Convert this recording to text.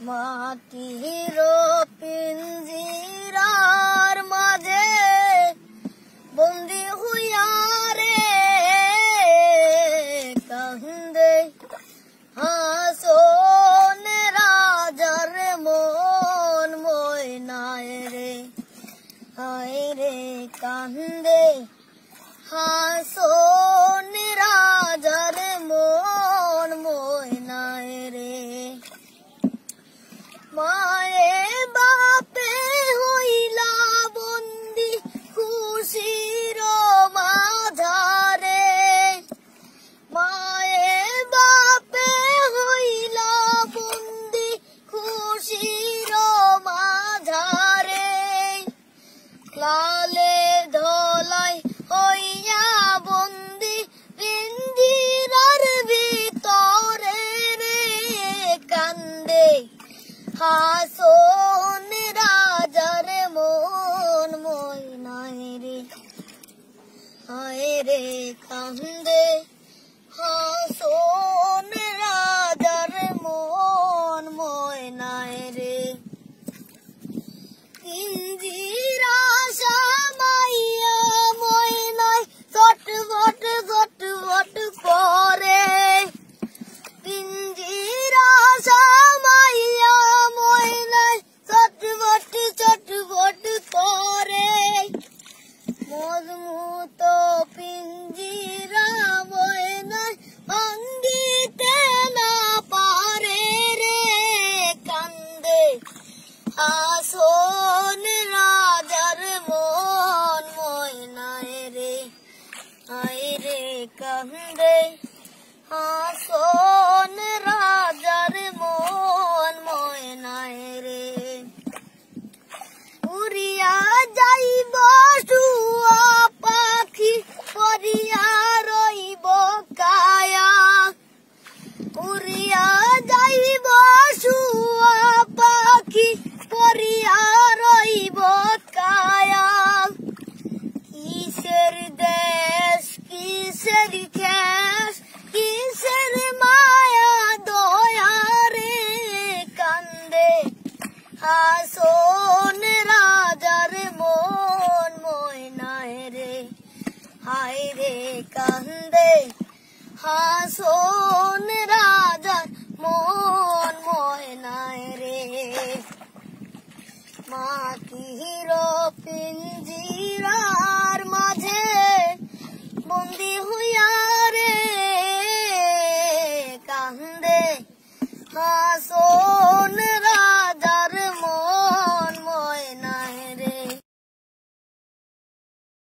মাটির পিঞ্জিরার মাঝে বন্দি হইয়া রে কান্দে হাসন রাজার মন ময়নায় রে হায় রে কান্দে হাসন রাজার মন ময়নায় রে মায়ে বাপে হইলা বন্দি খুশির মাঝারে মায়ে বাপে হইলা বন্দি খুশির মাঝারে লালে ধলাই হইয়া বন্দি পিঞ্জিরার ভিতরে রে কান্দে হাসন রাজার মন ময়নায় রে হায় রে কান্দে হাসন রাজার মন ময়নায় রে পিঞ্জিরা সামাইয়া ময়নায় ছটফট ছটফট করে পিঞ্জিরা সামাইয়া ময়নায় ছটফট ছটফট করে মজমুত পিঞ্জিরা ময়নায় ভাঙ্গিতে না পারে রে কান্দে হাসন রাজার মন ময়নায় রে হায় রে কান্দে হাসন রাজার মন ময়নায় রে উড়িয়া যাইব শুয়া পাখি পরিয়া রইব কায়া উড়িয়া যাইব শুয়া পাখি পরিয়া রইব কায়া কিসের দেশ কিসের খ্যাস কিসের মায়া দয়া রে কান্দে হাসন রাজার মন ময়নায় রে হায় রে কান্দে হাসন রাজার মন ময়নায় রে মাটির পিঞ্জিরার মাঝে বন্দি হইয়া